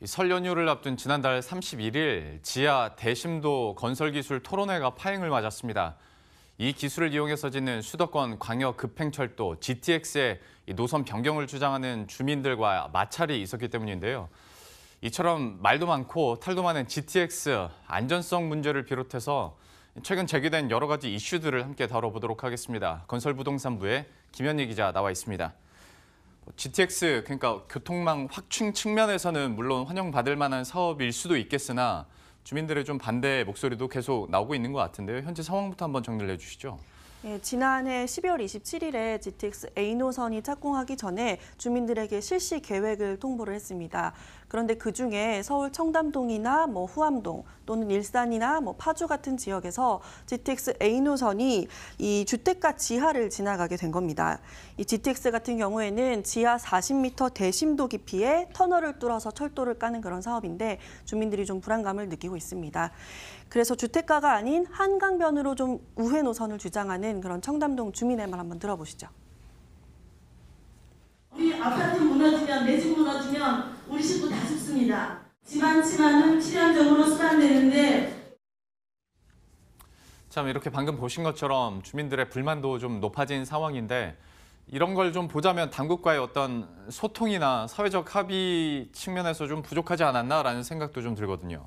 설 연휴를 앞둔 지난달 31일 지하 대심도 건설기술 토론회가 파행을 맞았습니다. 이 기술을 이용해서 짓는 수도권 광역급행철도 GTX의 노선 변경을 주장하는 주민들과 마찰이 있었기 때문인데요. 이처럼 말도 많고 탈도 많은 GTX 안전성 문제를 비롯해서 최근 제기된 여러 가지 이슈들을 함께 다뤄보도록 하겠습니다. 건설부동산부의 김현희 기자 나와 있습니다. GTX, 그러니까 교통망 확충 측면에서는 물론 환영받을 만한 사업일 수도 있겠으나 주민들의 좀 반대 목소리도 계속 나오고 있는 것 같은데요. 현재 상황부터 한번 정리를 해주시죠. 네, 지난해 12월 27일에 GTX A 노선이 착공하기 전에 주민들에게 실시 계획을 통보를 했습니다. 그런데 그중에 서울 청담동이나 후암동 또는 일산이나 파주 같은 지역에서 GTX A 노선이 이 주택가 지하를 지나가게 된 겁니다. 이 GTX 같은 경우에는 지하 40m 대심도 깊이의 터널을 뚫어서 철도를 까는 그런 사업인데 주민들이 좀 불안감을 느끼고 있습니다. 그래서 주택가가 아닌 한강변으로 좀 우회 노선을 주장하는 그런 청담동 주민의 말 한번 들어보시죠. 우리 아파트 무너지면, 내 집 무너지면 우리 식구 다 죽습니다. 집 한 채만은 필연적으로 수반되는데. 참 이렇게 방금 보신 것처럼 주민들의 불만도 좀 높아진 상황인데 이런 걸 좀 보자면 당국과의 어떤 소통이나 사회적 합의 측면에서 좀 부족하지 않았나라는 생각도 좀 들거든요.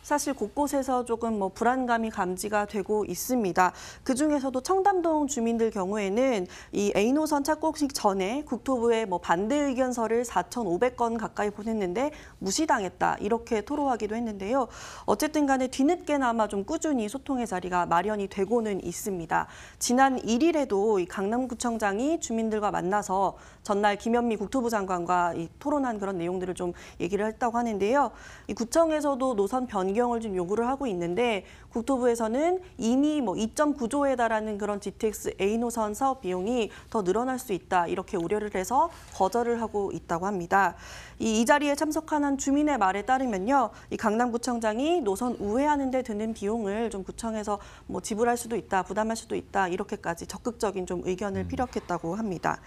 사실 곳곳에서 조금 불안감이 감지가 되고 있습니다. 그중에서도 청담동 주민들 경우에는 이 A노선 착공식 전에 국토부에 반대 의견서를 4,500건 가까이 보냈는데 무시당했다 이렇게 토로하기도 했는데요. 어쨌든 간에 뒤늦게나마 좀 꾸준히 소통의 자리가 마련이 되고는 있습니다. 지난 1일에도 이 강남구청장이 주민들과 만나서 전날 김현미 국토부 장관과 토론한 그런 내용들을 좀 얘기를 했다고 하는데요. 이 구청에서도 노선 변경을 좀 요구를 하고 있는데 국토부에서는 이미 2.9조에 달하는 그런 GTX A 노선 사업 비용이 더 늘어날 수 있다 이렇게 우려를 해서 거절을 하고 있다고 합니다. 이 자리에 참석한 한 주민의 말에 따르면요, 이 강남구청장이 노선 우회하는 데 드는 비용을 좀 구청에서 지불할 수도 있다, 부담할 수도 있다 이렇게까지 적극적인 좀 의견을 피력했다고 합니다.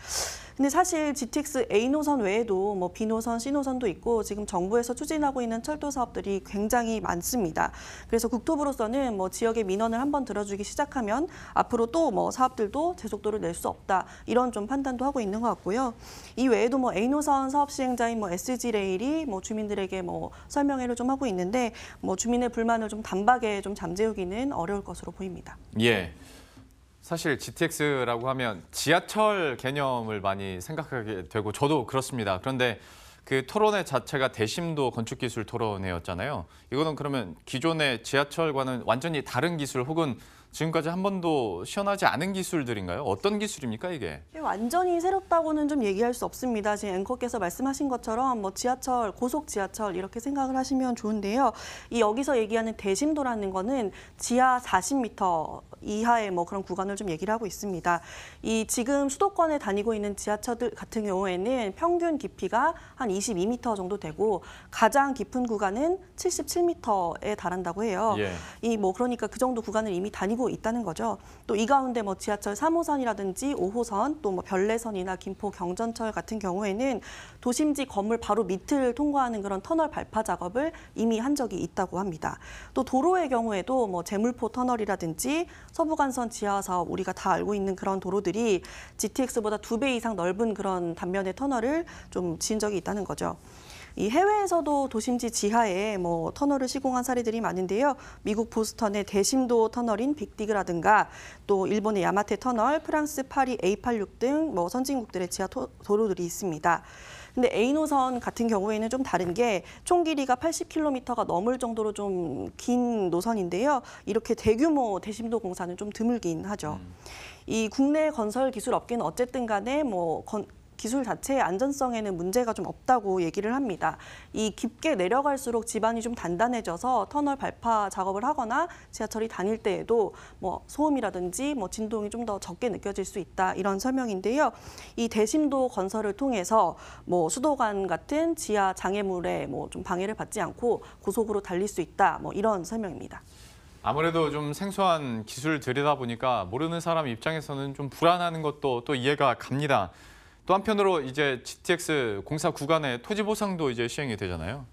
근데 사실 GTX A 노선 외에도 B 노선, C 노선도 있고 지금 정부에서 추진하고 있는 철도 사업들이 굉장히 많습니다. 그래서 국토부로서는 지역의 민원을 한번 들어주기 시작하면 앞으로 또 사업들도 제속도를 낼 수 없다 이런 좀 판단도 하고 있는 것 같고요. 이 외에도 A 노선 사업 시행자인 SG 레일이 주민들에게 설명회를 좀 하고 있는데 주민의 불만을 좀 단박에 좀 잠재우기는 어려울 것으로 보입니다. 예. 사실 GTX라고 하면 지하철 개념을 많이 생각하게 되고 저도 그렇습니다. 그런데 그 토론회 자체가 대심도 건축기술 토론회였잖아요. 이거는 그러면 기존의 지하철과는 완전히 다른 기술 혹은 지금까지 한 번도 시연하지 않은 기술들인가요? 어떤 기술입니까, 이게? 완전히 새롭다고는 좀 얘기할 수 없습니다. 지금 앵커께서 말씀하신 것처럼 지하철, 고속 지하철 이렇게 생각을 하시면 좋은데요. 이 여기서 얘기하는 대심도라는 거는 지하 40m 이하의 그런 구간을 좀 얘기를 하고 있습니다. 이 지금 수도권에 다니고 있는 지하철들 같은 경우에는 평균 깊이가 한 22m 정도 되고 가장 깊은 구간은 77m에 달한다고 해요. 예. 그러니까 그 정도 구간을 이미 다니고 있다는 거죠. 또 이 가운데 지하철 3호선이라든지 5호선, 또 별내선이나 김포 경전철 같은 경우에는 도심지 건물 바로 밑을 통과하는 그런 터널 발파 작업을 이미 한 적이 있다고 합니다. 또 도로의 경우에도 제물포 터널이라든지 서부간선 지하 사업 우리가 다 알고 있는 그런 도로들이 GTX보다 2배 이상 넓은 그런 단면의 터널을 좀 지은 적이 있다는 거죠. 이 해외에서도 도심지 지하에 터널을 시공한 사례들이 많은데요. 미국 보스턴의 대심도 터널인 빅디그라든가 또 일본의 야마테 터널, 프랑스 파리 A86 등 선진국들의 지하 도로들이 있습니다. 근데 A 노선 같은 경우에는 좀 다른 게 총 길이가 80km가 넘을 정도로 좀 긴 노선인데요. 이렇게 대규모 대심도 공사는 좀 드물긴 하죠. 이 국내 건설 기술 업계는 어쨌든 간에 기술 자체의 안전성에는 문제가 좀 없다고 얘기를 합니다. 이 깊게 내려갈수록 지반이 좀 단단해져서 터널 발파 작업을 하거나 지하철이 다닐 때에도 소음이라든지 진동이 좀 더 적게 느껴질 수 있다 이런 설명인데요. 이 대심도 건설을 통해서 수도관 같은 지하 장애물에 좀 방해를 받지 않고 고속으로 달릴 수 있다 이런 설명입니다. 아무래도 좀 생소한 기술들이다 보니까 모르는 사람 입장에서는 좀 불안하는 것도 또 이해가 갑니다. 또 한편으로 이제 GTX 공사 구간의 토지 보상도 이제 시행이 되잖아요.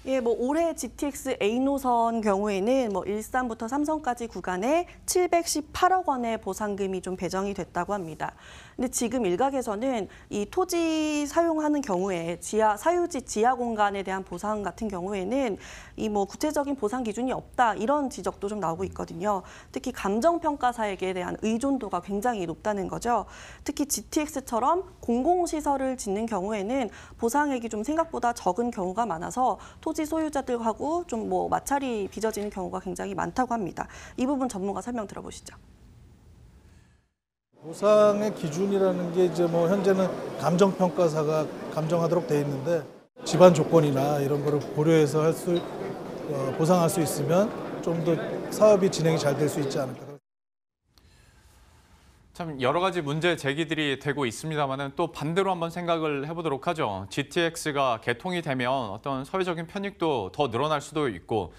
예, 뭐 올해 GTX A 노선 경우에는 뭐 일산부터 삼성까지 구간에 718억 원의 보상금이 좀 배정이 됐다고 합니다. 근데 지금 일각에서는 이 토지 사용하는 경우에 사유지 지하 공간에 대한 보상 같은 경우에는 이 뭐 구체적인 보상 기준이 없다 이런 지적도 좀 나오고 있거든요. 특히 감정평가사에게 대한 의존도가 굉장히 높다는 거죠. 특히 GTX처럼 공공시설을 짓는 경우에는 보상액이 좀 생각보다 적은 경우가 많아서 토지 소유자들하고 좀 뭐 마찰이 빚어지는 경우가 굉장히 많다고 합니다. 이 부분 전문가 설명 들어보시죠. 보상의 기준이라는 게 이제 뭐 현재는 감정평가사가 감정하도록 돼 있는데 집안 조건이나 이런 거를 고려해서 보상할 수 있으면 좀 더 사업이 진행이 잘 될 수 있지 않을까. 참 여러 가지 문제 제기들이 되고 있습니다만은 또 반대로 한번 생각을 해보도록 하죠. GTX가 개통이 되면 어떤 사회적인 편익도 더 늘어날 수도 있고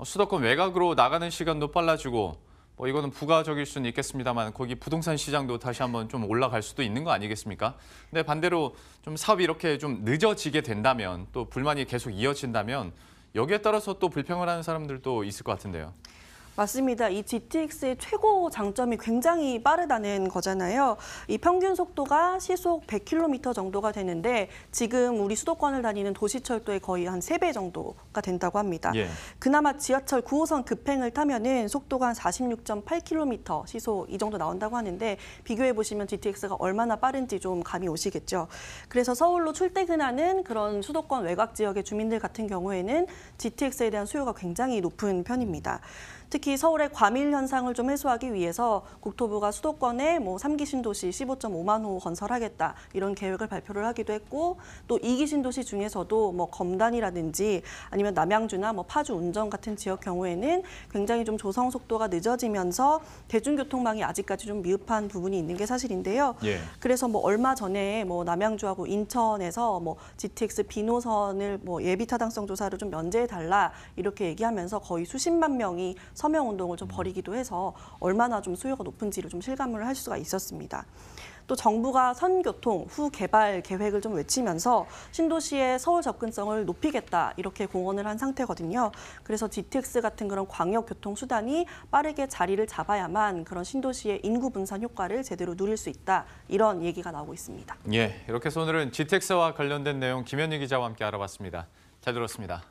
수도권 외곽으로 나가는 시간도 빨라지고 뭐 이거는 부가적일 수는 있겠습니다만 거기 부동산 시장도 다시 한번 좀 올라갈 수도 있는 거 아니겠습니까? 근데 반대로 좀 사업이 이렇게 좀 늦어지게 된다면 또 불만이 계속 이어진다면 여기에 따라서 또 불평을 하는 사람들도 있을 것 같은데요. 맞습니다. 이 GTX의 최고 장점이 굉장히 빠르다는 거잖아요. 이 평균 속도가 시속 100km 정도가 되는데 지금 우리 수도권을 다니는 도시철도의 거의 한 3배 정도가 된다고 합니다. 예. 그나마 지하철 9호선 급행을 타면은 속도가 한 46.8km 시속 이 정도 나온다고 하는데 비교해 보시면 GTX가 얼마나 빠른지 좀 감이 오시겠죠. 그래서 서울로 출퇴근하는 그런 수도권 외곽 지역의 주민들 같은 경우에는 GTX에 대한 수요가 굉장히 높은 편입니다. 특히 서울의 과밀 현상을 좀 해소하기 위해서 국토부가 수도권에 뭐 3기 신도시 15.5만 호 건설하겠다 이런 계획을 발표를 하기도 했고 또 2기 신도시 중에서도 뭐 검단이라든지 아니면 남양주나 뭐 파주 운정 같은 지역 경우에는 굉장히 좀 조성 속도가 늦어지면서 대중교통망이 아직까지 좀 미흡한 부분이 있는 게 사실인데요. 예. 그래서 뭐 얼마 전에 뭐 남양주하고 인천에서 뭐 GTX B 노선을 뭐 예비 타당성 조사를 좀 면제해 달라 이렇게 얘기하면서 거의 수십만 명이 서명 운동을 좀 벌이기도 해서 얼마나 좀 수요가 높은지를 좀 실감을 할 수가 있었습니다. 또 정부가 선교통 후 개발 계획을 좀 외치면서 신도시의 서울 접근성을 높이겠다 이렇게 공언을 한 상태거든요. 그래서 GTX 같은 그런 광역 교통 수단이 빠르게 자리를 잡아야만 그런 신도시의 인구 분산 효과를 제대로 누릴 수 있다 이런 얘기가 나오고 있습니다. 예, 이렇게 해서 오늘은 GTX와 관련된 내용 김현희 기자와 함께 알아봤습니다. 잘 들었습니다.